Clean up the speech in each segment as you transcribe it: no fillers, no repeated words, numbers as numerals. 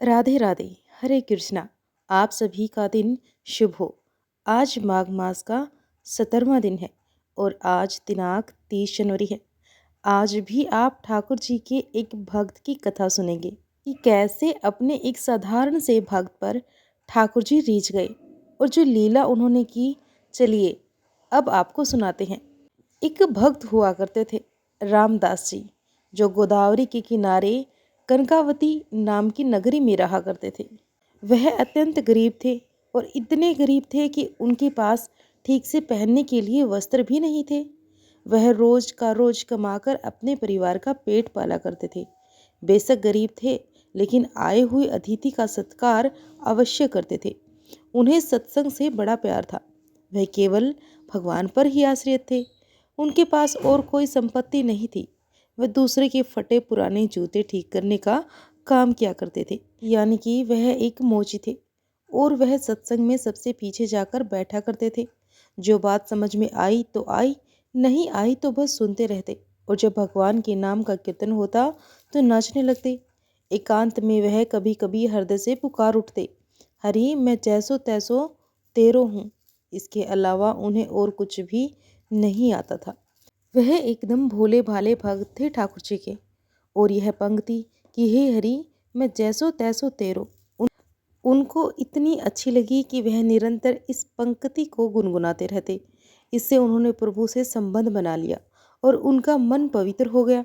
राधे राधे। हरे कृष्णा। आप सभी का दिन शुभ हो। आज माघ मास का 17वां दिन है और आज दिनांक 30 जनवरी है। आज भी आप ठाकुर जी के एक भक्त की कथा सुनेंगे कि कैसे अपने एक साधारण से भक्त पर ठाकुर जी रीझ गए और जो लीला उन्होंने की। चलिए अब आपको सुनाते हैं। एक भक्त हुआ करते थे रामदास जी, जो गोदावरी के किनारे कनकावती नाम की नगरी में रहा करते थे। वह अत्यंत गरीब थे और इतने गरीब थे कि उनके पास ठीक से पहनने के लिए वस्त्र भी नहीं थे। वह रोज का रोज कमाकर अपने परिवार का पेट पाला करते थे। बेशक गरीब थे, लेकिन आए हुए अतिथि का सत्कार अवश्य करते थे। उन्हें सत्संग से बड़ा प्यार था। वह केवल भगवान पर ही आश्रित थे। उनके पास और कोई संपत्ति नहीं थी। वह दूसरे के फटे पुराने जूते ठीक करने का काम किया करते थे, यानी कि वह एक मोची थे और वह सत्संग में सबसे पीछे जाकर बैठा करते थे। जो बात समझ में आई तो आई, नहीं आई तो बस सुनते रहते और जब भगवान के नाम का कीर्तन होता तो नाचने लगते। एकांत में वह कभी कभी हृदय से पुकार उठते, हरि मैं जैसो तैसो तेरो हूँ। इसके अलावा उन्हें और कुछ भी नहीं आता था। वह एकदम भोले भाले भक्त थे ठाकुर जी के। और यह पंक्ति कि हे हरि मैं जैसो तैसो तेरो, उनको इतनी अच्छी लगी कि वह निरंतर इस पंक्ति को गुनगुनाते रहते। इससे उन्होंने प्रभु से संबंध बना लिया और उनका मन पवित्र हो गया।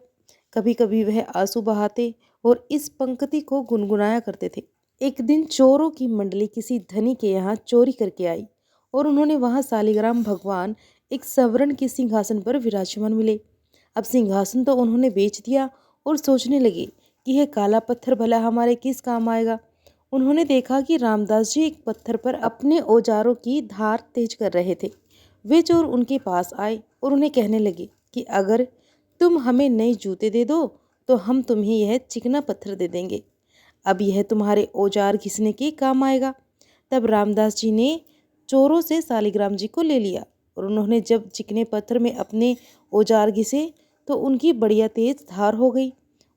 कभी कभी वह आंसू बहाते और इस पंक्ति को गुनगुनाया करते थे। एक दिन चोरों की मंडली किसी धनी के यहाँ चोरी करके आई और उन्होंने वहाँ सालिग्राम भगवान एक स्वर्ण के सिंहासन पर विराजमान मिले। अब सिंहासन तो उन्होंने बेच दिया और सोचने लगे कि यह काला पत्थर भला हमारे किस काम आएगा। उन्होंने देखा कि रामदास जी एक पत्थर पर अपने औजारों की धार तेज कर रहे थे। वे चोर उनके पास आए और उन्हें कहने लगे कि अगर तुम हमें नए जूते दे दो तो हम तुम्हें यह चिकना पत्थर दे देंगे। अब यह तुम्हारे औजार घिसने के काम आएगा। तब रामदास जी ने चोरों से सालिग्राम जी को ले लिया और उन्होंने जब चिकने पत्थर में अपने औजार घिसे तो उनकी बढ़िया तेज धार हो गई।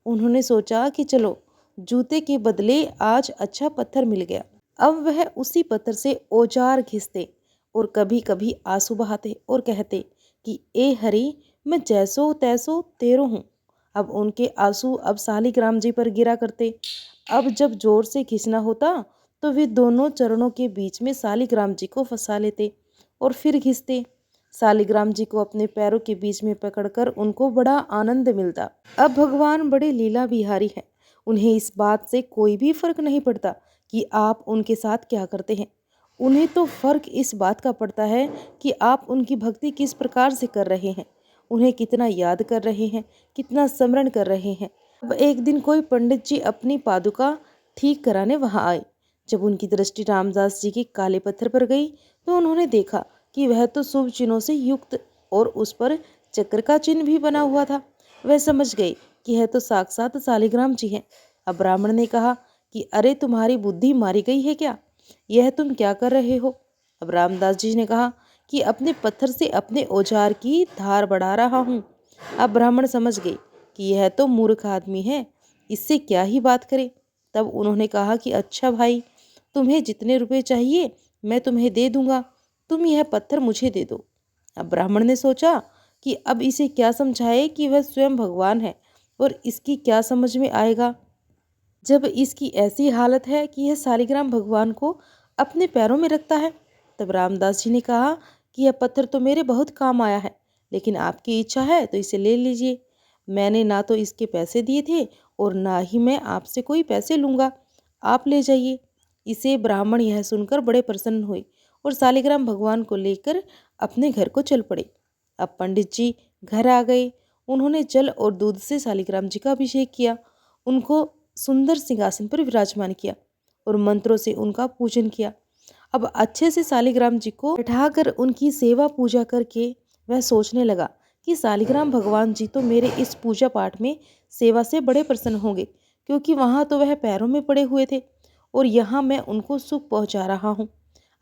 उन्होंने सोचा कि चलो जूते के बदले आज अच्छा पत्थर मिल गया। अब वह उसी पत्थर से औजार घिसते और कभी कभी आंसू बहाते और कहते कि ए हरि मैं जैसो तैसो तेरो हूँ। अब उनके आंसू अब सालिग्राम जी पर गिरा करते। अब जब जोर से खींचना होता तो वे दोनों चरणों के बीच में सालिग्राम जी को फंसा लेते और फिर घिसते। सालिग्राम जी को अपने पैरों के बीच में पकड़कर उनको बड़ा आनंद मिलता। अब भगवान बड़े लीला बिहारी हैं। उन्हें इस बात से कोई भी फर्क नहीं पड़ता कि आप उनके साथ क्या करते हैं। उन्हें तो फर्क इस बात का पड़ता है कि आप उनकी भक्ति किस प्रकार से कर रहे हैं, उन्हें कितना याद कर रहे हैं, कितना स्मरण कर रहे हैं। अब एक दिन कोई पंडित जी अपनी पादुका ठीक कराने वहां आए। जब उनकी दृष्टि रामदास जी के काले पत्थर पर गई तो उन्होंने देखा कि वह तो शुभ चिन्हों से युक्त और उस पर चक्र का चिन्ह भी बना हुआ था। वह समझ गई कि यह तो साक्षात सालिग्राम जी हैं। अब ब्राह्मण ने कहा कि अरे तुम्हारी बुद्धि मारी गई है क्या? यह तुम क्या कर रहे हो? अब रामदास जी ने कहा कि अपने पत्थर से अपने औजार की धार बढ़ा रहा हूँ। अब ब्राह्मण समझ गए कि यह तो मूर्ख आदमी है, इससे क्या ही बात करे। तब उन्होंने कहा कि अच्छा भाई, तुम्हें जितने रुपए चाहिए मैं तुम्हें दे दूंगा, तुम यह पत्थर मुझे दे दो। अब ब्राह्मण ने सोचा कि अब इसे क्या समझाए कि वह स्वयं भगवान है और इसकी क्या समझ में आएगा जब इसकी ऐसी हालत है कि यह सालिग्राम भगवान को अपने पैरों में रखता है। तब रामदास जी ने कहा कि यह पत्थर तो मेरे बहुत काम आया है, लेकिन आपकी इच्छा है तो इसे ले लीजिए। मैंने ना तो इसके पैसे दिए थे और ना ही मैं आपसे कोई पैसे लूँगा, आप ले जाइए। इसे ब्राह्मण यह सुनकर बड़े प्रसन्न हुए और सालिग्राम भगवान को लेकर अपने घर को चल पड़े। अब पंडित जी घर आ गए। उन्होंने जल और दूध से सालिग्राम जी का अभिषेक किया, उनको सुंदर सिंहासन पर विराजमान किया और मंत्रों से उनका पूजन किया। अब अच्छे से सालिग्राम जी को बैठाकर उनकी सेवा पूजा करके वह सोचने लगा कि सालिग्राम भगवान जी तो मेरे इस पूजा पाठ में सेवा से बड़े प्रसन्न होंगे, क्योंकि वहाँ तो वह पैरों में पड़े हुए थे और यहाँ मैं उनको सुख पहुँचा रहा हूँ।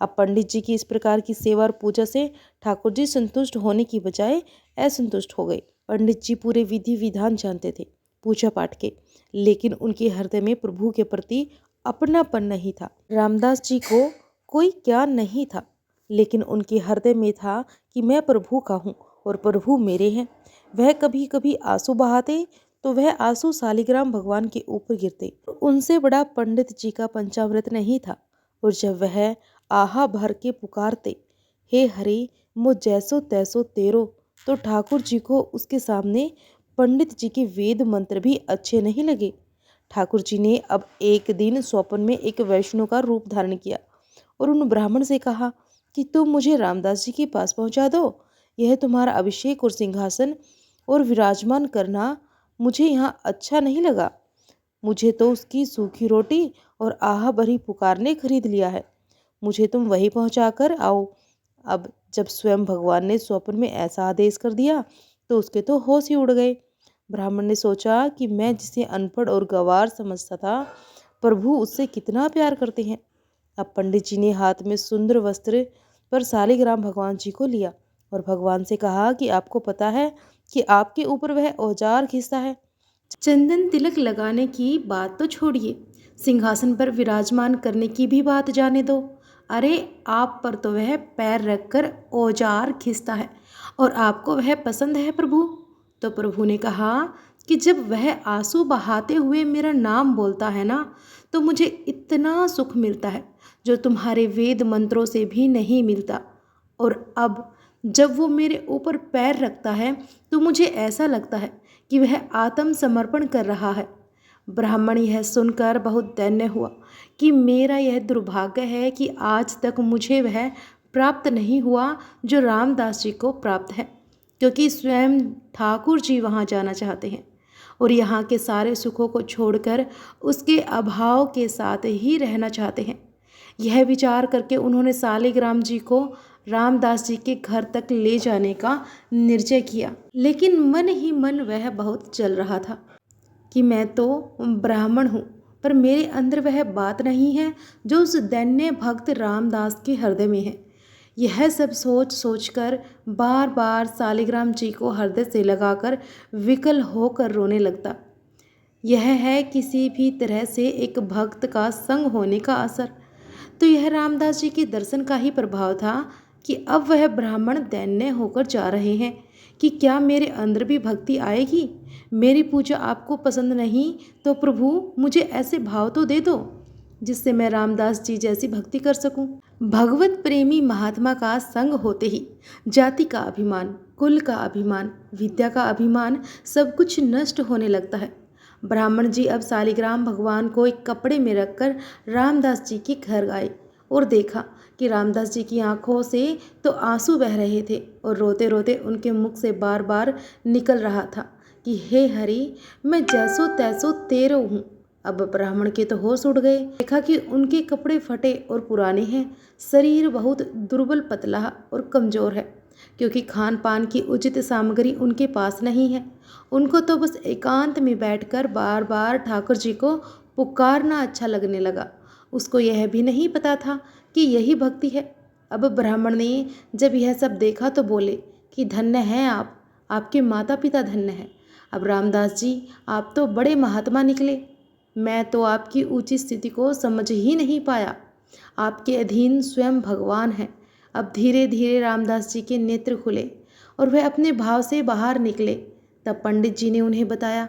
अब पंडित जी की इस प्रकार की सेवा और पूजा से ठाकुर जी संतुष्ट होने की बजाय असंतुष्ट हो गए। पंडित जी पूरे विधि विधान जानते थे पूजा पाठ के, लेकिन उनके हृदय में प्रभु के प्रति अपनापन नहीं था। रामदास जी को कोई ज्ञान नहीं था, लेकिन उनके हृदय में था कि मैं प्रभु का हूँ और प्रभु मेरे हैं। वह कभी कभी आंसू बहाते तो वह आंसू शालिग्राम भगवान के ऊपर गिरते। उनसे बड़ा पंडित जी का पंचामृत नहीं था। और जब वह आहा भर के पुकारते, हे हरे मुझ जैसो तैसो तेरो, तो ठाकुर जी को उसके सामने पंडित जी के वेद मंत्र भी अच्छे नहीं लगे। ठाकुर जी ने अब एक दिन स्वप्न में एक वैष्णव का रूप धारण किया और उन ब्राह्मण से कहा कि तुम मुझे रामदास जी के पास पहुंचा दो। यह तुम्हारा अभिषेक और सिंहासन और विराजमान करना मुझे यहाँ अच्छा नहीं लगा। मुझे तो उसकी सूखी रोटी और आहा भरी पुकार ने खरीद लिया है। मुझे तुम वहीं पहुंचा कर आओ। अब जब स्वयं भगवान ने स्वप्न में ऐसा आदेश कर दिया तो उसके तो होश ही उड़ गए। ब्राह्मण ने सोचा कि मैं जिसे अनपढ़ और गंवार समझता था, प्रभु उससे कितना प्यार करते हैं। अब पंडित जी ने हाथ में सुंदर वस्त्र पर शालिग्राम भगवान जी को लिया और भगवान से कहा कि आपको पता है कि आपके ऊपर वह औजार खींचता है। चंदन तिलक लगाने की बात तो छोड़िए, सिंहासन पर विराजमान करने की भी बात जाने दो। अरे आप पर तो वह पैर रखकर औजार खींचता है और आपको वह पसंद है प्रभु। तो प्रभु ने कहा कि जब वह आंसू बहाते हुए मेरा नाम बोलता है ना, तो मुझे इतना सुख मिलता है जो तुम्हारे वेद मंत्रों से भी नहीं मिलता। और अब जब वो मेरे ऊपर पैर रखता है तो मुझे ऐसा लगता है कि वह आत्मसमर्पण कर रहा है। ब्राह्मण यह सुनकर बहुत दैन्य हुआ कि मेरा यह दुर्भाग्य है कि आज तक मुझे वह प्राप्त नहीं हुआ जो रामदास जी को प्राप्त है, क्योंकि स्वयं ठाकुर जी वहाँ जाना चाहते हैं और यहाँ के सारे सुखों को छोड़कर उसके अभाव के साथ ही रहना चाहते हैं। यह विचार करके उन्होंने शालिग्राम जी को रामदास जी के घर तक ले जाने का निश्चय किया। लेकिन मन ही मन वह बहुत चल रहा था कि मैं तो ब्राह्मण हूँ, पर मेरे अंदर वह बात नहीं है जो उस दैन्य भक्त रामदास के हृदय में है। यह सब सोच सोचकर बार बार शालिग्राम जी को हृदय से लगाकर विकल होकर रोने लगता। यह है किसी भी तरह से एक भक्त का संग होने का असर। तो यह रामदास जी के दर्शन का ही प्रभाव था कि अब वह ब्राह्मण दैन्य होकर जा रहे हैं कि क्या मेरे अंदर भी भक्ति आएगी। मेरी पूजा आपको पसंद नहीं तो प्रभु मुझे ऐसे भाव तो दे दो जिससे मैं रामदास जी जैसी भक्ति कर सकूं। भगवत प्रेमी महात्मा का संग होते ही जाति का अभिमान, कुल का अभिमान, विद्या का अभिमान सब कुछ नष्ट होने लगता है। ब्राह्मण जी अब शालिग्राम भगवान को एक कपड़े में रखकर रामदास जी के घर आए और देखा कि रामदास जी की आंखों से तो आंसू बह रहे थे और रोते रोते उनके मुख से बार बार निकल रहा था कि हे हरि मैं जैसो तैसो तेरो हूँ। अब ब्राह्मण के तो होश उड़ गए। देखा कि उनके कपड़े फटे और पुराने हैं, शरीर बहुत दुर्बल पतला और कमजोर है, क्योंकि खान पान की उचित सामग्री उनके पास नहीं है। उनको तो बस एकांत में बैठकर बार बार ठाकुर जी को पुकारना अच्छा लगने लगा। उसको यह भी नहीं पता था कि यही भक्ति है। अब ब्राह्मण ने जब यह सब देखा तो बोले कि धन्य हैं आप, आपके माता पिता धन्य हैं। अब रामदास जी आप तो बड़े महात्मा निकले। मैं तो आपकी ऊंची स्थिति को समझ ही नहीं पाया। आपके अधीन स्वयं भगवान है। अब धीरे धीरे रामदास जी के नेत्र खुले और वह अपने भाव से बाहर निकले। तब पंडित जी ने उन्हें बताया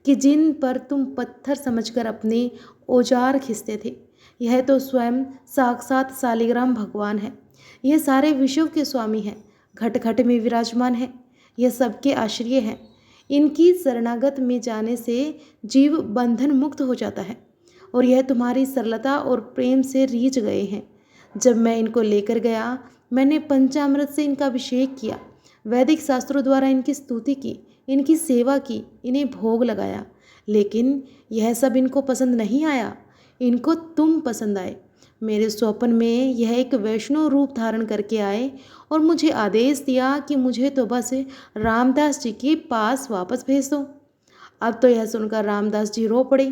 कि जिन पर तुम पत्थर समझकर अपने औजार खींचते थे, यह तो स्वयं साक्षात शालिग्राम भगवान है। यह सारे विश्व के स्वामी हैं, घट घट में विराजमान है। यह सबके आश्रय हैं। इनकी शरणागत में जाने से जीव बंधन मुक्त हो जाता है और यह तुम्हारी सरलता और प्रेम से रीझ गए हैं। जब मैं इनको लेकर गया, मैंने पंचामृत से इनका अभिषेक किया, वैदिक शास्त्रों द्वारा इनकी स्तुति की, इनकी सेवा की, इन्हें भोग लगाया, लेकिन यह सब इनको पसंद नहीं आया। इनको तुम पसंद आए। मेरे स्वप्न में यह एक वैष्णव रूप धारण करके आए और मुझे आदेश दिया कि मुझे तो बस रामदास जी के पास वापस भेज दो। अब तो यह सुनकर रामदास जी रो पड़े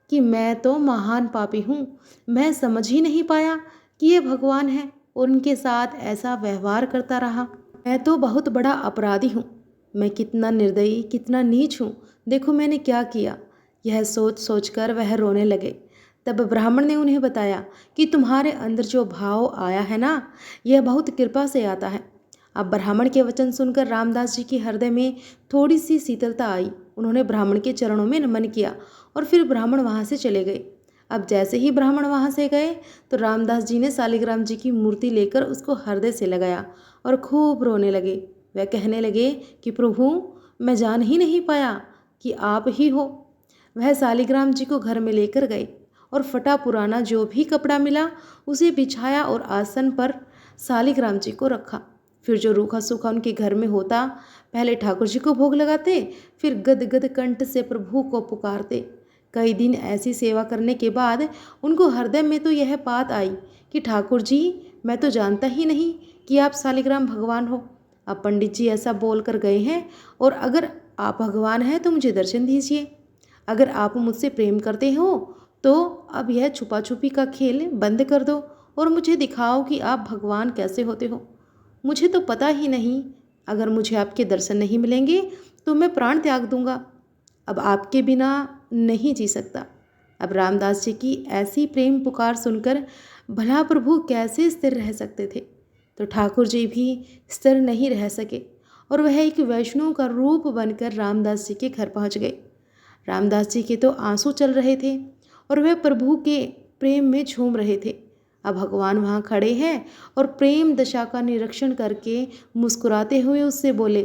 कि मैं तो महान पापी हूँ। मैं समझ ही नहीं पाया कि ये भगवान है और उनके साथ ऐसा व्यवहार करता रहा। मैं तो बहुत बड़ा अपराधी हूँ। मैं कितना निर्दयी, कितना नीच हूँ। देखो मैंने क्या किया। यह सोच सोचकर वह रोने लगे। तब ब्राह्मण ने उन्हें बताया कि तुम्हारे अंदर जो भाव आया है ना, यह बहुत कृपा से आता है। अब ब्राह्मण के वचन सुनकर रामदास जी के हृदय में थोड़ी सी शीतलता आई। उन्होंने ब्राह्मण के चरणों में नमन किया और फिर ब्राह्मण वहाँ से चले गए। अब जैसे ही ब्राह्मण वहाँ से गए तो रामदास जी ने शालिग्राम जी की मूर्ति लेकर उसको हृदय से लगाया और खूब रोने लगे। वह कहने लगे कि प्रभु, मैं जान ही नहीं पाया कि आप ही हो। वह शालिग्राम जी को घर में लेकर गए और फटा पुराना जो भी कपड़ा मिला उसे बिछाया और आसन पर शालिग्राम जी को रखा। फिर जो रूखा सूखा उनके घर में होता, पहले ठाकुर जी को भोग लगाते, फिर गदगद कंठ से प्रभु को पुकारते। कई दिन ऐसी सेवा करने के बाद उनको हृदय में तो यह बात आई कि ठाकुर जी, मैं तो जानता ही नहीं कि आप शालिग्राम भगवान हो। अब पंडित जी ऐसा बोल कर गए हैं, और अगर आप भगवान हैं तो मुझे दर्शन दीजिए। अगर आप मुझसे प्रेम करते हो तो अब यह छुपा छुपी का खेल बंद कर दो और मुझे दिखाओ कि आप भगवान कैसे होते हो। मुझे तो पता ही नहीं। अगर मुझे आपके दर्शन नहीं मिलेंगे तो मैं प्राण त्याग दूंगा। अब आपके बिना नहीं जी सकता। अब रामदास जी की ऐसी प्रेम पुकार सुनकर भला प्रभु कैसे स्थिर रह सकते थे। तो ठाकुर जी भी स्थिर नहीं रह सके और वह एक वैष्णव का रूप बनकर रामदास जी के घर पहुंच गए। रामदास जी के तो आंसू चल रहे थे और वह प्रभु के प्रेम में झूम रहे थे। अब भगवान वहाँ खड़े हैं और प्रेम दशा का निरीक्षण करके मुस्कुराते हुए उससे बोले,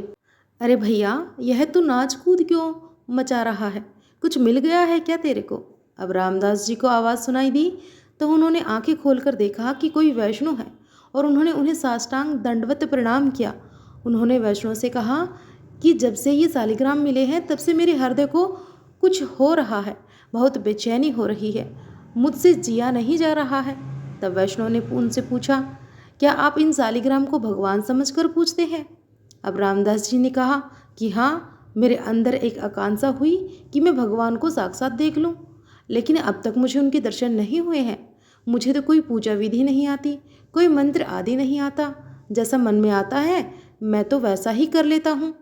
अरे भैया, यह तू नाच कूद क्यों मचा रहा है? कुछ मिल गया है क्या तेरे को? अब रामदास जी को आवाज़ सुनाई दी तो उन्होंने आंखें खोलकर देखा कि कोई वैष्णव है और उन्होंने उन्हें साष्टांग दंडवत प्रणाम किया। उन्होंने वैष्णव से कहा कि जब से ये शालिग्राम मिले हैं तब से मेरे हृदय को कुछ हो रहा है, बहुत बेचैनी हो रही है, मुझसे जिया नहीं जा रहा है। तब वैष्णव ने उनसे पूछा, क्या आप इन शालिग्राम को भगवान समझकर पूछते हैं? अब रामदास जी ने कहा कि हाँ, मेरे अंदर एक आकांक्षा हुई कि मैं भगवान को साक्षात देख लूं, लेकिन अब तक मुझे उनके दर्शन नहीं हुए हैं। मुझे तो कोई पूजा विधि नहीं आती, कोई मंत्र आदि नहीं आता। जैसा मन में आता है मैं तो वैसा ही कर लेता हूँ।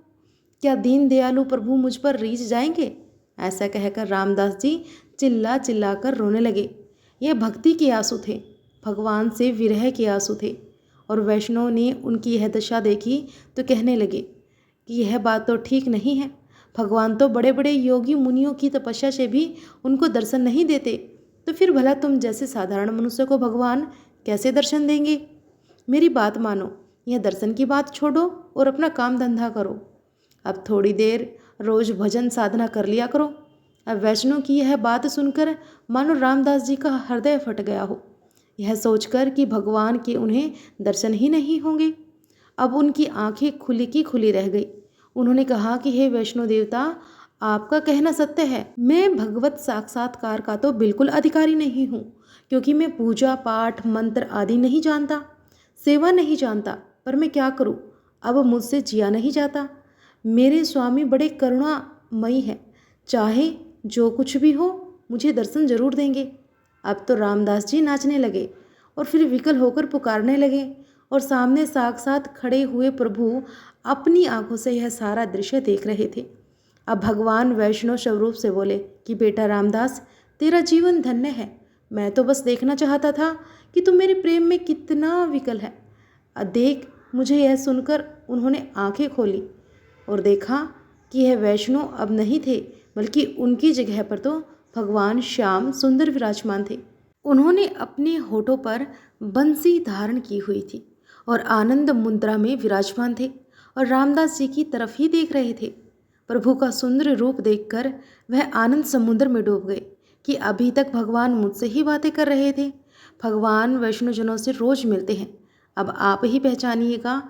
क्या दीन दयालु प्रभु मुझ पर रीझ जाएंगे? ऐसा कहकर रामदास जी चिल्ला चिल्ला कर रोने लगे। यह भक्ति के आंसू थे, भगवान से विरह के आंसू थे। और वैष्णव ने उनकी यह दशा देखी तो कहने लगे कि यह बात तो ठीक नहीं है। भगवान तो बड़े बड़े योगी मुनियों की तपस्या से भी उनको दर्शन नहीं देते, तो फिर भला तुम जैसे साधारण मनुष्य को भगवान कैसे दर्शन देंगे? मेरी बात मानो, यह दर्शन की बात छोड़ो और अपना काम धंधा करो। अब थोड़ी देर रोज भजन साधना कर लिया करो। अब वैष्णव की यह बात सुनकर मानो रामदास जी का हृदय फट गया हो, यह सोचकर कि भगवान के उन्हें दर्शन ही नहीं होंगे। अब उनकी आंखें खुली की खुली रह गई। उन्होंने कहा कि हे वैष्णो देवता, आपका कहना सत्य है। मैं भगवत साक्षात्कार का तो बिल्कुल अधिकारी नहीं हूँ, क्योंकि मैं पूजा पाठ मंत्र आदि नहीं जानता, सेवा नहीं जानता। पर मैं क्या करूँ, अब मुझसे जिया नहीं जाता। मेरे स्वामी बड़े करुणामयी हैं, चाहे जो कुछ भी हो मुझे दर्शन जरूर देंगे। अब तो रामदास जी नाचने लगे और फिर विकल होकर पुकारने लगे और सामने साक्षात खड़े हुए प्रभु अपनी आंखों से यह सारा दृश्य देख रहे थे। अब भगवान वैष्णव स्वरूप से बोले कि बेटा रामदास, तेरा जीवन धन्य है। मैं तो बस देखना चाहता था कि तुम मेरे प्रेम में कितना विकल है। देख। मुझे यह सुनकर उन्होंने आंखें खोली और देखा कि यह वैष्णव अब नहीं थे, बल्कि उनकी जगह पर तो भगवान श्याम सुंदर विराजमान थे। उन्होंने अपने होठों पर बंसी धारण की हुई थी और आनंद मुद्रा में विराजमान थे और रामदास जी की तरफ ही देख रहे थे। प्रभु का सुंदर रूप देखकर वह आनंद समुद्र में डूब गए कि अभी तक भगवान मुझसे ही बातें कर रहे थे। भगवान वैष्णवजनों से रोज मिलते हैं, अब आप ही पहचानिएगा।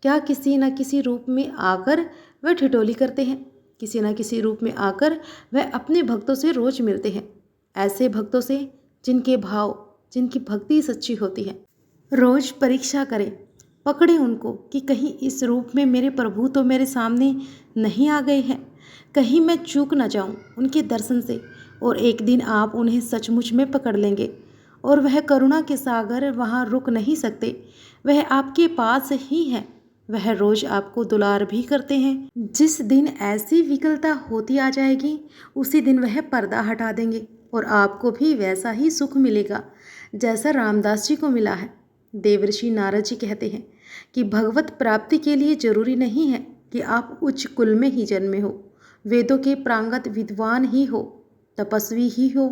क्या किसी न किसी रूप में आकर वह ठिठोली करते हैं, किसी न किसी रूप में आकर वह अपने भक्तों से रोज मिलते हैं, ऐसे भक्तों से जिनके भाव, जिनकी भक्ति सच्ची होती है। रोज परीक्षा करें, पकड़े उनको कि कहीं इस रूप में मेरे प्रभु तो मेरे सामने नहीं आ गए हैं, कहीं मैं चूक न जाऊं उनके दर्शन से। और एक दिन आप उन्हें सचमुच में पकड़ लेंगे और वह करुणा के सागर वहाँ रुक नहीं सकते, वह आपके पास ही हैं। वह रोज आपको दुलार भी करते हैं। जिस दिन ऐसी विकलता होती आ जाएगी, उसी दिन वह पर्दा हटा देंगे और आपको भी वैसा ही सुख मिलेगा जैसा रामदास जी को मिला है। देवर्षि नारद जी कहते हैं कि भगवत प्राप्ति के लिए जरूरी नहीं है कि आप उच्च कुल में ही जन्मे हो, वेदों के प्रांगत विद्वान ही हो, तपस्वी ही हो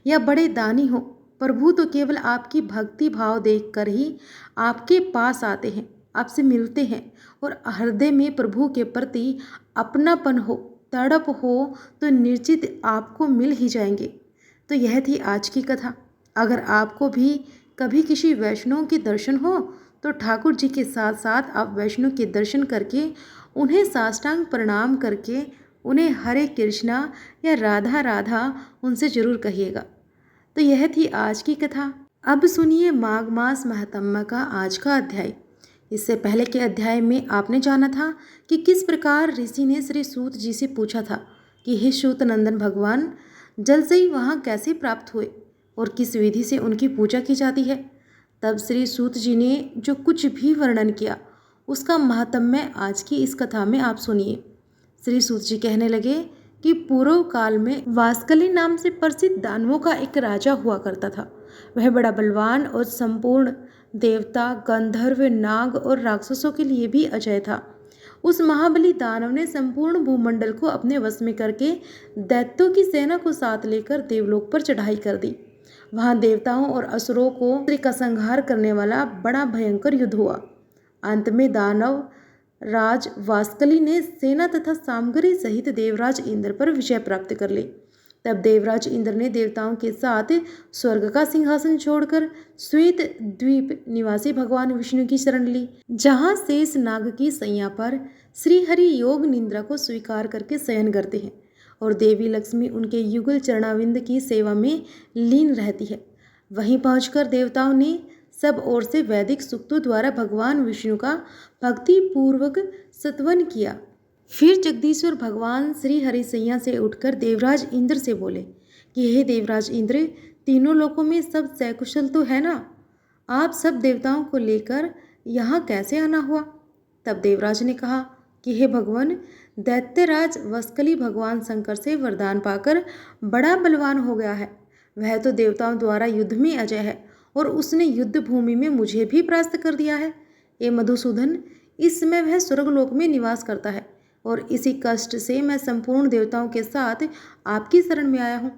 या बड़े दानी हो। प्रभु तो केवल आपकी भक्ति भाव देखकर ही आपके पास आते हैं, आपसे मिलते हैं और हृदय में प्रभु के प्रति अपनापन हो, तड़प हो तो निश्चित आपको मिल ही जाएंगे। तो यह थी आज की कथा। अगर आपको भी कभी किसी वैष्णव के दर्शन हो तो ठाकुर जी के साथ साथ आप वैष्णव के दर्शन करके उन्हें साष्टांग प्रणाम करके उन्हें हरे कृष्णा या राधा राधा उनसे जरूर कहिएगा। तो यह थी आज की कथा। अब सुनिए माघ मास महात्म्य का आज का अध्याय। इससे पहले के अध्याय में आपने जाना था कि किस प्रकार ऋषि ने श्री सूत जी से पूछा था कि हे सूत नंदन भगवान, जल से ही वहाँ कैसे प्राप्त हुए और किस विधि से उनकी पूजा की जाती है। तब श्री सूत जी ने जो कुछ भी वर्णन किया उसका महात्म्य आज की इस कथा में आप सुनिए। श्री सूत जी कहने लगे कि पूर्व काल में वास्कली नाम से प्रसिद्ध दानवों का एक राजा हुआ करता था। वह बड़ा बलवान और संपूर्ण देवता, गंधर्व, नाग और राक्षसों के लिए भी अजय था। उस महाबली दानव ने संपूर्ण भूमंडल को अपने वश में करके दैत्यों की सेना को साथ लेकर देवलोक पर चढ़ाई कर दी। वहां देवताओं और असुरों का संहार करने वाला बड़ा भयंकर युद्ध हुआ। अंत में दानव राज वास्कली ने सेना तथा सामग्री सहित देवराज इंद्र पर विजय प्राप्त कर ली। तब देवराज इंद्र ने देवताओं के साथ स्वर्ग का सिंहासन छोड़कर श्वेत द्वीप निवासी भगवान विष्णु की शरण ली, जहाँ शेष नाग की सैया पर श्री हरि योग निद्रा को स्वीकार करके शयन करते हैं और देवी लक्ष्मी उनके युगल चरणाविंद की सेवा में लीन रहती है। वहीं पहुंचकर देवताओं ने सब ओर से वैदिक सूक्तों द्वारा भगवान विष्णु का भक्ति पूर्वक स्तवन किया। फिर जगदीश्वर भगवान श्री हरि सैया से उठकर देवराज इंद्र से बोले कि हे देवराज इंद्र, तीनों लोकों में सब सकुशल तो है ना? आप सब देवताओं को लेकर यहाँ कैसे आना हुआ? तब देवराज ने कहा कि हे भगवान, दैत्यराज वस्कली भगवान शंकर से वरदान पाकर बड़ा बलवान हो गया है। वह तो देवताओं द्वारा युद्ध में अजय है और उसने युद्ध भूमि में मुझे भी परास्त कर दिया है। ये मधुसूदन, इस समय वह स्वर्गलोक में निवास करता है और इसी कष्ट से मैं संपूर्ण देवताओं के साथ आपकी शरण में आया हूँ।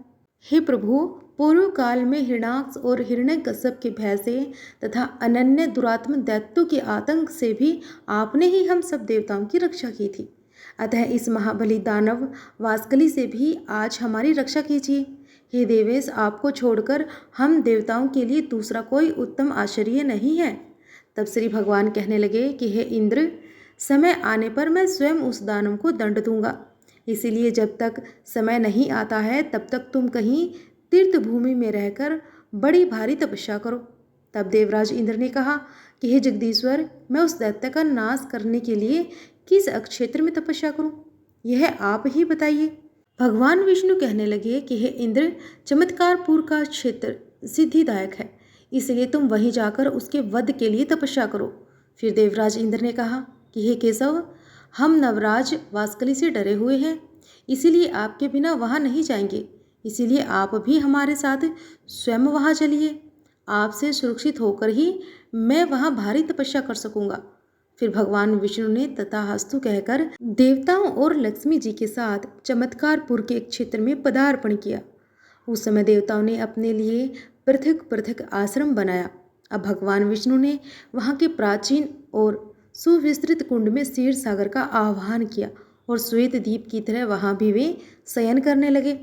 हे प्रभु, पूर्व काल में हिरणाक्ष और हिरण्यकश्यप के भय से तथा अनन्य दुरात्म दैत्यों के आतंक से भी आपने ही हम सब देवताओं की रक्षा की थी। अतः इस महाबली दानव वास्कली से भी आज हमारी रक्षा कीजिए। हे देवेश, आपको छोड़कर हम देवताओं के लिए दूसरा कोई उत्तम आश्रय नहीं है। तब श्री भगवान कहने लगे कि हे इंद्र, समय आने पर मैं स्वयं उस दानव को दंड दूंगा। इसीलिए जब तक समय नहीं आता है तब तक तुम कहीं तीर्थ भूमि में रहकर बड़ी भारी तपस्या करो। तब देवराज इंद्र ने कहा कि हे जगदीश्वर, मैं उस दैत्य का नाश करने के लिए किस क्षेत्र में तपस्या करूं, यह आप ही बताइए। भगवान विष्णु कहने लगे कि हे इंद्र, चमत्कारपुर का क्षेत्र सिद्धिदायक है, इसलिए तुम वहीं जाकर उसके वध के लिए तपस्या करो। फिर देवराज इंद्र ने कहा कि हे केशव, हम नवराज वास्कली से डरे हुए हैं, इसीलिए आपके बिना वहाँ नहीं जाएंगे। इसीलिए आप भी हमारे साथ स्वयं वहाँ चलिए। आपसे सुरक्षित होकर ही मैं वहाँ भारी तपस्या कर सकूँगा। फिर भगवान विष्णु ने तथास्तु कहकर देवताओं और लक्ष्मी जी के साथ चमत्कारपुर के एक क्षेत्र में पदार्पण किया। उस समय देवताओं ने अपने लिए पृथक पृथक आश्रम बनाया। अब भगवान विष्णु ने वहाँ के प्राचीन और सुविस्तृत कुंड में क्षीर सागर का आह्वान किया और श्वेत द्वीप की तरह वहाँ भी वे शयन करने लगे।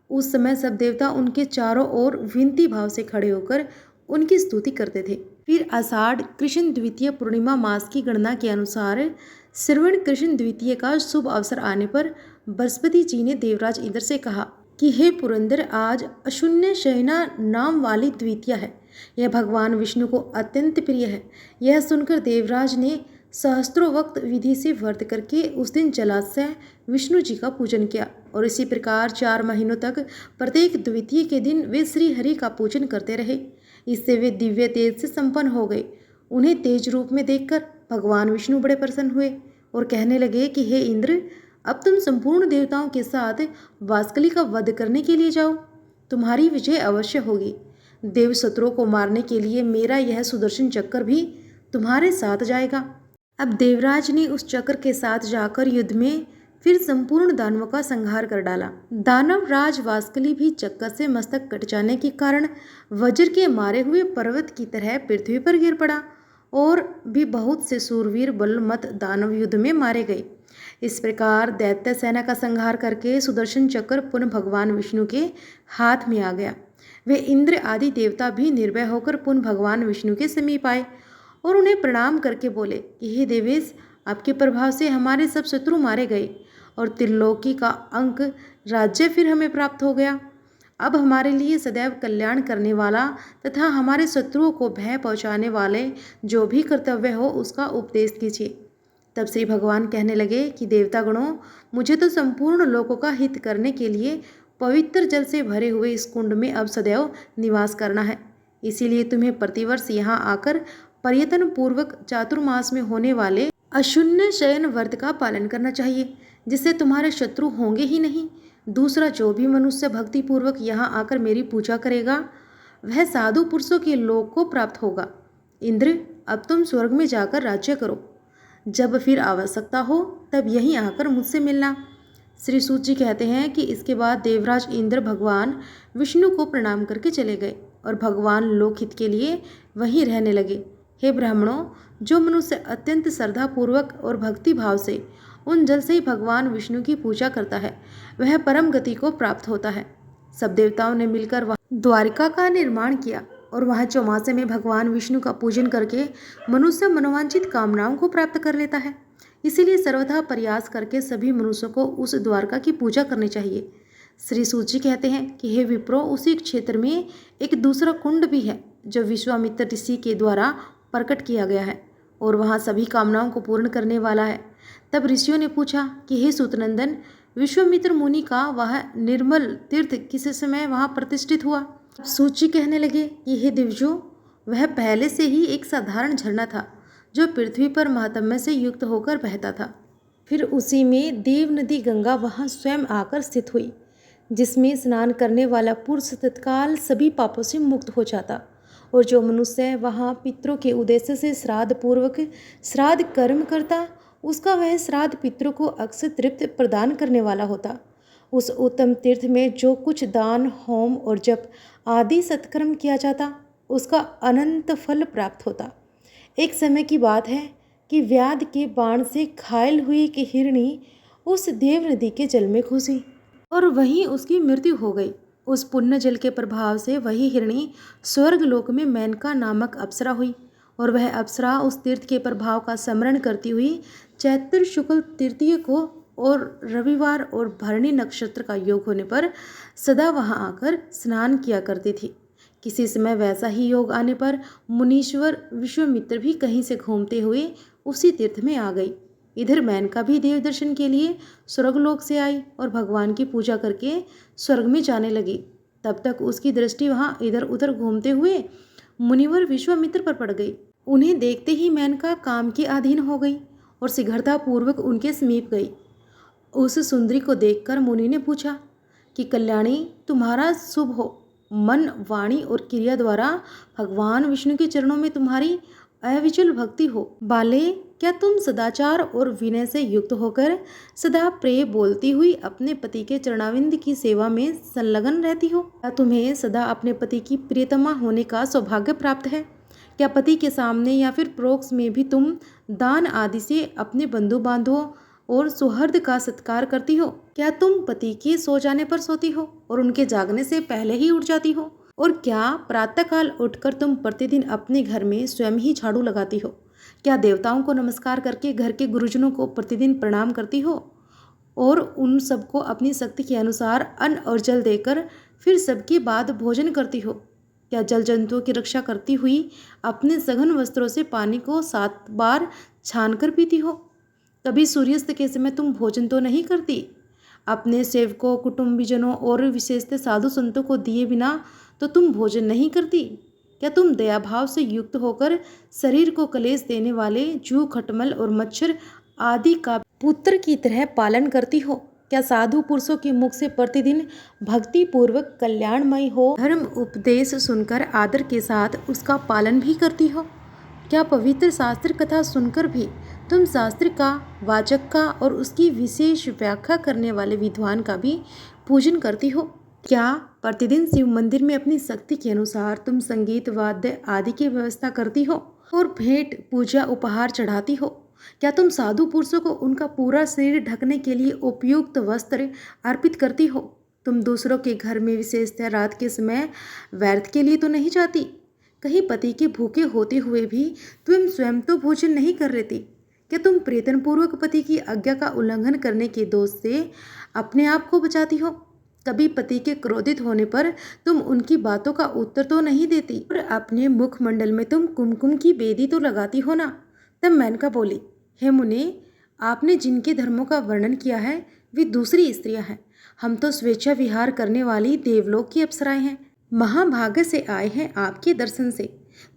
उस समय सब देवता उनके चारों ओर विनती भाव से खड़े होकर उनकी स्तुति करते थे। फिर आषाढ़ कृष्ण द्वितीय पूर्णिमा मास की गणना के अनुसार श्रवण कृष्ण द्वितीय का शुभ अवसर आने पर बृहस्पति जी ने देवराज इंद्र से कहा कि हे पुरंदर, आज अशून्य शयना नाम वाली द्वितीया है। यह भगवान विष्णु को अत्यंत प्रिय है। यह सुनकर देवराज ने सहस्त्रों वक्त विधि से व्रत करके उस दिन जलाशय विष्णु जी का पूजन किया और इसी प्रकार 4 महीनों तक प्रत्येक द्वितीय के दिन वे श्री हरि का पूजन करते रहे। इससे वे दिव्य तेज से संपन्न हो गए। उन्हें तेज रूप में देखकर भगवान विष्णु बड़े प्रसन्न हुए और कहने लगे कि हे इंद्र, अब तुम संपूर्ण देवताओं के साथ वास्कली का वध करने के लिए जाओ। तुम्हारी विजय अवश्य होगी। देव शत्रुओं को मारने के लिए मेरा यह सुदर्शन चक्र भी तुम्हारे साथ जाएगा। अब देवराज ने उस चक्र के साथ जाकर युद्ध में फिर संपूर्ण दानवों का संहार कर डाला। दानव राज वास्कली भी चक्कर से मस्तक कट जाने के कारण वज्र के मारे हुए पर्वत की तरह पृथ्वी पर गिर पड़ा और भी बहुत से सूरवीर बलवंत दानव युद्ध में मारे गए। इस प्रकार दैत्य सेना का संहार करके सुदर्शन चक्र पुनः भगवान विष्णु के हाथ में आ गया। वे इंद्र आदि देवता भी निर्भय होकर पुनः भगवान विष्णु के समीप आए और उन्हें प्रणाम करके बोले कि हे देवेश, आपके प्रभाव से हमारे सब शत्रु मारे गए और त्रिलोकी का अंक राज्य फिर हमें प्राप्त हो गया। अब हमारे लिए सदैव कल्याण करने वाला तथा हमारे शत्रुओं को भय पहुँचाने वाले जो भी कर्तव्य हो उसका उपदेश कीजिए। तब श्री भगवान कहने लगे कि देवतागणों, मुझे तो संपूर्ण लोकों का हित करने के लिए पवित्र जल से भरे हुए इस कुंड में अब सदैव निवास करना है। इसीलिए तुम्हें प्रतिवर्ष यहाँ आकर पर्यटन पूर्वक चातुर्मास में होने वाले अशून्य शयन व्रत का पालन करना चाहिए, जिससे तुम्हारे शत्रु होंगे ही नहीं। दूसरा, जो भी मनुष्य भक्ति पूर्वक यहाँ आकर मेरी पूजा करेगा वह साधु पुरुषों के लोक को प्राप्त होगा। इंद्र, अब तुम स्वर्ग में जाकर राज्य करो। जब फिर आवश्यकता हो तब यहीं आकर मुझसे मिलना। श्री सूत जी कहते हैं कि इसके बाद देवराज इंद्र भगवान विष्णु को प्रणाम करके चले गए और भगवान लोकहित के लिए वहीं रहने लगे। हे ब्राह्मणों, जो मनुष्य अत्यंत श्रद्धापूर्वक और भक्ति भाव से उन जल से ही भगवान विष्णु की पूजा करता है वह परम गति को प्राप्त होता है। सब देवताओं ने मिलकर वहाँ द्वारिका का निर्माण किया और वहाँ चौमासे में भगवान विष्णु का पूजन करके मनुष्य मनोवांछित कामनाओं को प्राप्त कर लेता है। इसीलिए सर्वथा प्रयास करके सभी मनुष्यों को उस द्वारका की पूजा करनी चाहिए। श्री सूत जी कहते हैं कि हे विप्रो, उसी क्षेत्र में एक दूसरा कुंड भी है जो विश्वामित्र ऋषि के द्वारा प्रकट किया गया है और वहाँ सभी कामनाओं को पूर्ण करने वाला है। तब ऋषियों ने पूछा कि हे सूतनंदन, विश्वामित्र मुनि का वह निर्मल तीर्थ किस समय वहाँ प्रतिष्ठित हुआ? सूत जी कहने लगे कि हे दिव्यो, वह पहले से ही एक साधारण झरना था जो पृथ्वी पर महात्म्य से युक्त होकर बहता था। फिर उसी में देव नदी गंगा वहाँ स्वयं आकर स्थित हुई, जिसमें स्नान करने वाला पुरुष तत्काल सभी पापों से मुक्त हो जाता और जो मनुष्य वहाँ पितरों के उद्देश्य से श्राद्ध पूर्वक श्राद्ध कर्म करता उसका वह श्राद्ध पितरों को अक्सर तृप्त प्रदान करने वाला होता। उस उत्तम तीर्थ में जो कुछ दान, होम और जप आदि सत्कर्म किया जाता उसका अनंत फल प्राप्त होता। एक समय की बात है कि व्याध के बाण से घायल हुई एक हिरणी उस देव नदी के जल में घुसी और वहीं उसकी मृत्यु हो गई। उस पुण्य जल के प्रभाव से वही हिरणी स्वर्ग लोक में मेनका नामक अप्सरा हुई और वह अप्सरा उस तीर्थ के प्रभाव का स्मरण करती हुई चैत्र शुक्ल तृतीय को और रविवार और भरणी नक्षत्र का योग होने पर सदा वहां आकर स्नान किया करती थी। किसी समय वैसा ही योग आने पर मुनीश्वर विश्वामित्र भी कहीं से घूमते हुए उसी तीर्थ में आ गई। इधर मेनका भी देव दर्शन के लिए स्वर्गलोक से आई और भगवान की पूजा करके स्वर्ग में जाने लगी। तब तक उसकी दृष्टि वहाँ इधर उधर घूमते हुए मुनिवर विश्वामित्र पर पड़ गई। उन्हें देखते ही मेनका काम के अधीन हो गई और शीघ्रता पूर्वक उनके समीप गई। उस सुंदरी को देखकर मुनि ने पूछा कि कल्याणी, तुम्हारा शुभ हो। मन, वाणी और क्रिया द्वारा भगवान विष्णु के चरणों में तुम्हारी अविचल भक्ति हो। बाले, क्या तुम सदाचार और विनय से युक्त होकर सदा प्रेम बोलती हुई अपने पति के चरणाविंद की सेवा में संलग्न रहती हो? क्या तुम्हें सदा अपने पति की प्रियतमा होने का सौभाग्य प्राप्त है? क्या पति के सामने या फिर परोक्ष में भी तुम दान आदि से अपने बंधु बांधवों और सुहृद का सत्कार करती हो? क्या तुम पति के सो जाने पर सोती हो और उनके जागने से पहले ही उठ जाती हो? और क्या प्रातःकाल उठकर तुम प्रतिदिन अपने घर में स्वयं ही झाड़ू लगाती हो? क्या देवताओं को नमस्कार करके घर के गुरुजनों को प्रतिदिन प्रणाम करती हो और उन सबको अपनी शक्ति के अनुसार अन्न और जल देकर फिर सबके बाद भोजन करती हो? क्या जल जंतुओं की रक्षा करती हुई अपने सघन वस्त्रों से पानी को 7 बार छानकर पीती हो? कभी सूर्यास्त के समय तुम भोजन तो नहीं करती? अपने सेवकों, कुटुंबीजनों और विशेषतः साधु संतों को दिए बिना तो तुम भोजन नहीं करती? क्या तुम दया भाव से युक्त होकर शरीर को कलेश देने वाले जूह, खटमल और मच्छर आदि का पुत्र की तरह पालन करती हो? क्या साधु पुरुषों के मुख से प्रतिदिन भक्ति पूर्वक कल्याणमय हो धर्म उपदेश सुनकर आदर के साथ उसका पालन भी करती हो? क्या पवित्र शास्त्र कथा सुनकर भी तुम शास्त्र का, वाचक का और उसकी विशेष व्याख्या करने वाले विद्वान का भी पूजन करती हो? क्या प्रतिदिन शिव मंदिर में अपनी शक्ति के अनुसार तुम संगीत, वाद्य आदि की व्यवस्था करती हो और भेंट, पूजा, उपहार चढ़ाती हो? क्या तुम साधु पुरुषों को उनका पूरा शरीर ढकने के लिए उपयुक्त वस्त्र अर्पित करती हो? तुम दूसरों के घर में विशेषतः रात के समय व्यर्थ के लिए तो नहीं जाती? कहीं पति के भूखे होते हुए भी तुम स्वयं तो भोजन नहीं कर लेती? क्या तुम प्रीतनपूर्वक पति की आज्ञा का उल्लंघन करने के दोष से अपने आप को बचाती हो? कभी पति के क्रोधित होने पर तुम उनकी बातों का उत्तर तो नहीं देती और अपने मुखमंडल में तुम कुमकुम की बेदी तो लगाती हो ना? तब मेनका बोली, हे मुनि, आपने जिनके धर्मों का वर्णन किया है वे दूसरी स्त्रियां हैं। हम तो स्वेच्छा विहार करने वाली देवलोक की अप्सराएं हैं। महाभाग्य से आए हैं आपके दर्शन से,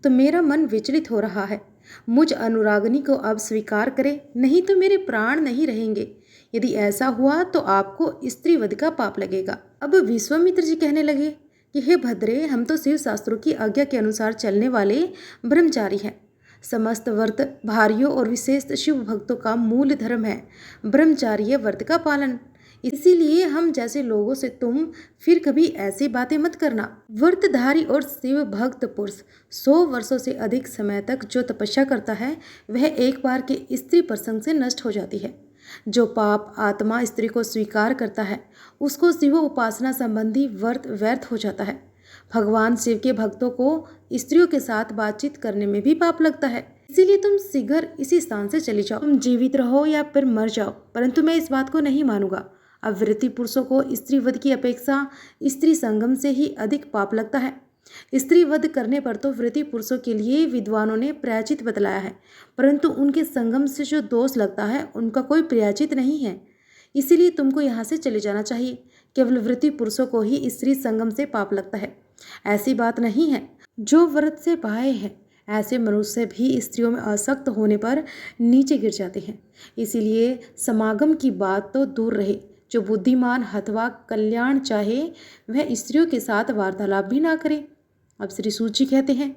तो मेरा मन विचलित हो रहा है। मुझ अनुरागनी को अब स्वीकार करें, नहीं तो मेरे प्राण नहीं रहेंगे। यदि ऐसा हुआ तो आपको स्त्रीवध का पाप लगेगा। अब विश्वामित्र जी कहने लगे कि हे भद्रे, हम तो शिव शास्त्रों की आज्ञा के अनुसार चलने वाले ब्रह्मचारी हैं। समस्त व्रत भारियों और विशेष शिव भक्तों का मूल धर्म है ब्रह्मचार्य व्रत का पालन। इसीलिए हम जैसे लोगों से तुम फिर कभी ऐसी बातें मत करना। व्रतधारी और शिव भक्त पुरुष 100 वर्षों से अधिक समय तक जो तपस्या करता है वह एक बार के स्त्री प्रसंग से नष्ट हो जाती है। जो पाप आत्मा स्त्री को स्वीकार करता है उसको शिव उपासना संबंधी व्रत व्यर्थ हो जाता है। भगवान शिव के भक्तों को स्त्रियों के साथ बातचीत करने में भी पाप लगता है। इसीलिए तुम शीघ्र इसी स्थान से चली जाओ। तुम जीवित रहो या फिर मर जाओ, परंतु मैं इस बात को नहीं मानूंगा। अब व्रती पुरुषों को स्त्री वध की अपेक्षा स्त्री संगम से ही अधिक पाप लगता है। स्त्री वध करने पर तो व्रती पुरुषों के लिए विद्वानों ने प्रायश्चित बतलाया है, परंतु उनके संगम से जो दोष लगता है उनका कोई प्रायश्चित नहीं है। इसीलिए तुमको यहाँ से चले जाना चाहिए। केवल व्रती पुरुषों को ही स्त्री संगम से पाप लगता है, ऐसी बात नहीं है। जो व्रत से बाहे हैं ऐसे मनुष्य भी स्त्रियों में आसक्त होने पर नीचे गिर जाते हैं। इसीलिए समागम की बात तो दूर रहे। जो बुद्धिमान अथवा कल्याण चाहे वह स्त्रियों के साथ वार्तालाप भी ना करे। अब श्री सूत जी कहते हैं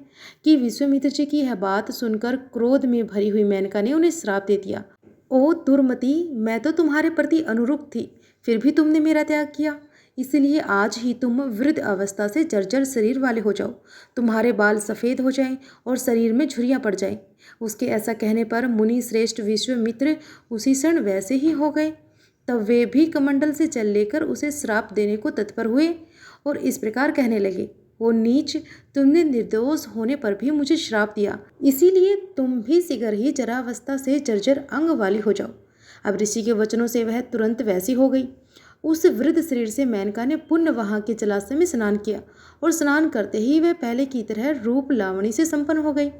कि विश्वामित्र जी की यह बात सुनकर क्रोध में भरी हुई मेनका ने उन्हें श्राप दे दिया। ओ दुर्मति, मैं तो तुम्हारे प्रति अनुरूप थी, फिर भी तुमने मेरा त्याग किया। इसलिए आज ही तुम वृद्ध अवस्था से जर्जर शरीर वाले हो जाओ, तुम्हारे बाल सफ़ेद हो जाएं और शरीर में झुर्रियाँ पड़ जाएं। उसके ऐसा कहने पर मुनि श्रेष्ठ विश्वामित्र उसी क्षण वैसे ही हो गए। तब वे भी कमंडल से जल लेकर उसे श्राप देने को तत्पर हुए और इस प्रकार कहने लगे, वो नीच, तुमने निर्दोष होने पर भी मुझे श्राप दिया, इसीलिए तुम भी शीघ्र ही जरावस्था से जर्जर अंग वाली हो जाओ। अब ऋषि के वचनों से वह तुरंत वैसी हो गई। उस वृद्ध शरीर से मेनका ने पुण्य वहाँ के जलाशय में स्नान किया और स्नान करते ही वह पहले की तरह रूप लावणी से संपन्न हो गई।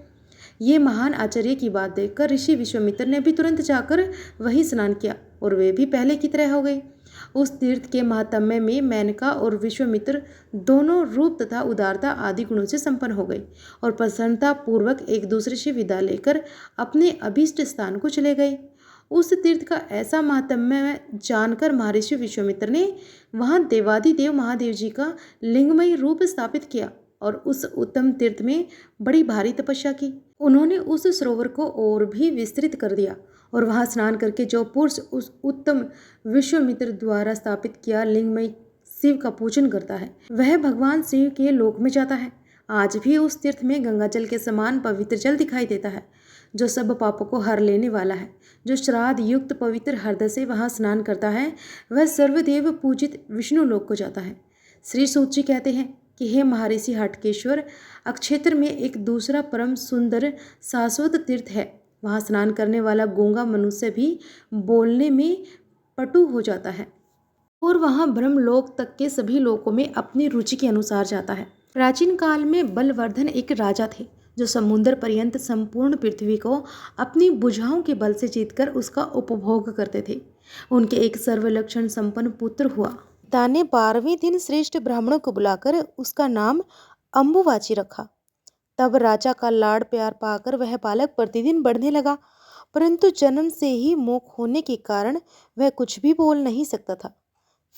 ये महान आश्चर्य की बात देखकर ऋषि विश्वामित्र ने भी तुरंत जाकर वही स्नान किया और वे भी पहले की तरह हो गए। उस तीर्थ के महात्म्य में मेनका और विश्वामित्र दोनों रूप तथा उदारता आदि गुणों से संपन्न हो गए और प्रसन्नता पूर्वक एक दूसरे से विदा लेकर अपने अभीष्ट स्थान को चले गए। उस तीर्थ का ऐसा महात्म्य जानकर महर्षि विश्वामित्र ने वहाँ देवादिदेव महादेव जी का लिंगमय रूप स्थापित किया और उस उत्तम तीर्थ में बड़ी भारी तपस्या की। उन्होंने उस सरोवर को और भी विस्तृत कर दिया और वहाँ स्नान करके जो पुरुष उस उत्तम विश्वामित्र द्वारा स्थापित किया लिंगमय शिव का पूजन करता है वह भगवान शिव के लोक में जाता है। आज भी उस तीर्थ में गंगा जल के समान पवित्र जल दिखाई देता है, जो सब पापों को हर लेने वाला है। जो श्राद्ध युक्त पवित्र हृदय से वहाँ स्नान करता है वह सर्वदेव पूजित विष्णु लोक को जाता है। श्री सूत जी कहते हैं कि हे महर्षि हटकेश्वर, अक्षेत्र में एक दूसरा परम सुंदर शाश्वत तीर्थ है। वहाँ स्नान करने वाला गूंगा मनुष्य भी बोलने में पटु हो जाता है और वहाँ ब्रह्मलोक तक के सभी लोकों में अपनी रुचि के अनुसार जाता है। प्राचीन काल में बलवर्धन एक राजा थे जो समुद्र पर्यंत संपूर्ण पृथ्वी को अपनी भुजाओं के बल से जीतकर उसका उपभोग करते थे। उनके एक सर्वलक्षण संपन्न पुत्र हुआ। पिता ने 12वें दिन श्रेष्ठ ब्राह्मणों को बुलाकर उसका नाम अम्बुवाची रखा। तब राजा का लाड़ प्यार पाकर वह बालक प्रतिदिन बढ़ने लगा। परंतु जन्म से ही मूक होने के कारण वह कुछ भी बोल नहीं सकता था।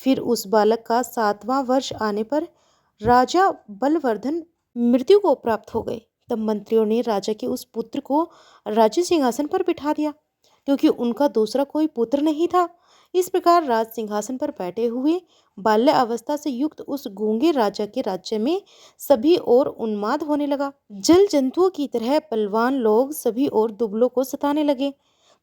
फिर उस बालक का 7वां वर्ष आने पर राजा बलवर्धन मृत्यु को प्राप्त हो गए। तब मंत्रियों ने राजा के उस पुत्र को राज्य सिंहासन पर बिठा दिया, क्योंकि उनका दूसरा कोई पुत्र नहीं था। इस प्रकार राज सिंहासन पर बैठे हुए बाल्य अवस्था से युक्त उस गूंगे राजा के राज्य में सभी ओर उन्माद होने लगा। जल जंतुओं की तरह बलवान लोग सभी ओर दुबलों को सताने लगे।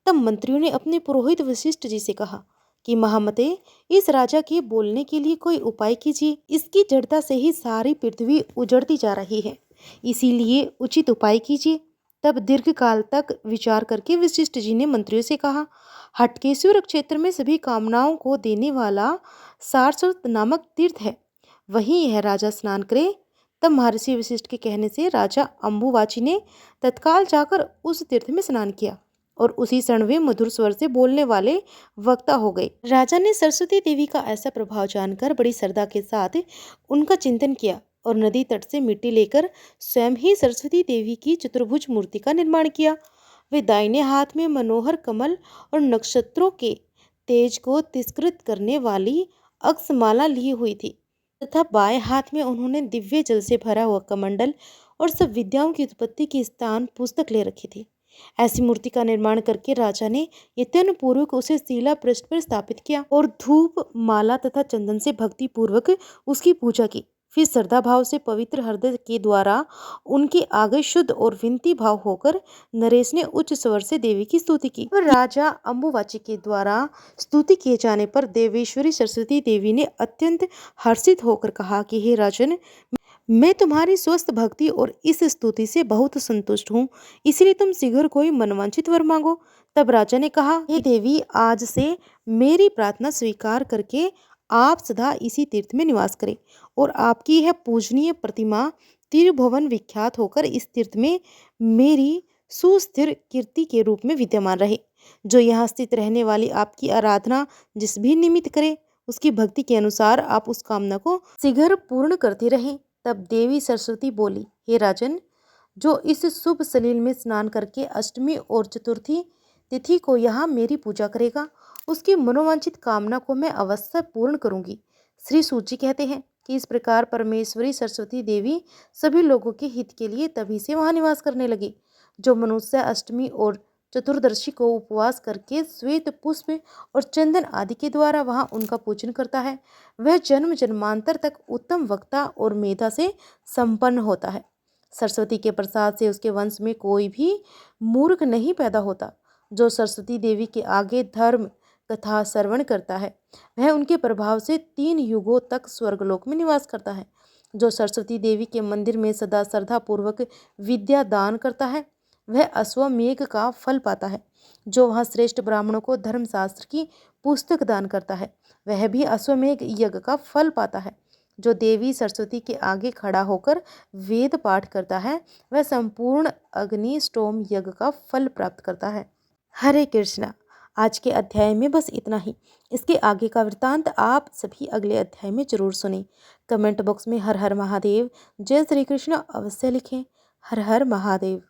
तब मंत्रियों ने अपने पुरोहित वशिष्ठ जी से कहा कि महामते, इस राजा के बोलने के लिए कोई उपाय कीजिए। इसकी जड़ता से ही सारी पृथ्वी उजड़ती जा रही है, इसीलिए उचित उपाय कीजिए। तब दीर्घ काल तक विचार करके वशिष्ठ जी ने मंत्रियों से कहा, हटकेश्वर क्षेत्र में सभी कामनाओं को देने वाला सारस्वत नामक तीर्थ है, वहीं यह राजा स्नान करे। तब महर्षि वशिष्ठ के कहने से राजा अम्बुवाची ने तत्काल जाकर उस तीर्थ में स्नान किया और उसी क्षण वे मधुर स्वर से बोलने वाले वक्ता हो गए। राजा ने सरस्वती देवी का ऐसा प्रभाव जानकर बड़ी श्रद्धा के साथ उनका चिंतन किया और नदी तट से मिट्टी लेकर स्वयं ही सरस्वती देवी की चतुर्भुज मूर्ति का निर्माण किया। वे दाहिने हाथ में मनोहर कमल और नक्षत्रों के तेज को तिरस्कृत करने वाली अक्षमाला ली हुई थी तथा बाएं हाथ में उन्होंने दिव्य जल से भरा हुआ कमंडल और सब विद्याओं की उत्पत्ति की स्थान पुस्तक ले रखी थी। ऐसी मूर्ति का निर्माण करके राजा ने यत्न पूर्वक उसे शिला पृष्ठ पर स्थापित किया और धूप माला तथा चंदन से भक्ति पूर्वक उसकी पूजा की। फिर श्रद्धा भाव से पवित्र हृदय के द्वारा उनके आगे शुद्ध और विनती भाव होकर नरेश ने उच्च स्वर से देवी की स्तुति की। और राजा अम्बुवाची के द्वारा स्तुति किए जाने पर देवेश्वरी सरस्वती देवी ने अत्यंत हर्षित होकर कहा कि हे राजन, मैं तुम्हारी स्वस्थ भक्ति और इस स्तुति से बहुत संतुष्ट हूँ, इसलिए तुम शीघ्र कोई मनवांछित वर मांगो। तब राजा ने कहा, हे देवी, आज से मेरी प्रार्थना स्वीकार करके आप सदा इसी तीर्थ में निवास करें और आपकी यह पूजनीय प्रतिमा त्रिभुवन विख्यात होकर इस तीर्थ में मेरी सुस्थिर कीर्ति के रूप में विद्यमान रहे। जो यहाँ स्थित रहने वाली आपकी आराधना जिस भी निमित्त करे, उसकी भक्ति के अनुसार आप उस कामना को शीघ्र पूर्ण करते रहें। तब देवी सरस्वती बोली, हे राजन, जो इस शुभ सलील में स्नान करके अष्टमी और चतुर्थी तिथि को यहाँ मेरी पूजा करेगा, उसकी मनोवांछित कामना को मैं अवश्य पूर्ण करूंगी। श्री सूत जी कहते हैं कि इस प्रकार परमेश्वरी सरस्वती देवी सभी लोगों के हित के लिए तभी से वहाँ निवास करने लगी। जो मनुष्य अष्टमी और चतुर्दशी को उपवास करके श्वेत पुष्प और चंदन आदि के द्वारा वहाँ उनका पूजन करता है, वह जन्म जन्मांतर तक उत्तम वक्ता और मेधा से संपन्न होता है। सरस्वती के प्रसाद से उसके वंश में कोई भी मूर्ख नहीं पैदा होता। जो सरस्वती देवी के आगे धर्म कथा श्रवण करता है, वह उनके प्रभाव से 3 युगों तक स्वर्गलोक में निवास करता है। जो सरस्वती देवी के मंदिर में सदा श्रद्धा पूर्वक विद्या दान करता है, वह अश्वमेघ का फल पाता है। जो वहाँ श्रेष्ठ ब्राह्मणों को धर्मशास्त्र की पुस्तक दान करता है, वह भी अश्वमेघ यज्ञ का फल पाता है। जो देवी सरस्वती के आगे खड़ा होकर वेद पाठ करता है, वह संपूर्ण अग्निष्टोम यज्ञ का फल प्राप्त करता है। हरे कृष्णा। आज के अध्याय में बस इतना ही। इसके आगे का वृत्तांत आप सभी अगले अध्याय में जरूर सुनें। कमेंट बॉक्स में हर हर महादेव, जय श्री कृष्ण अवश्य लिखें। हर हर महादेव।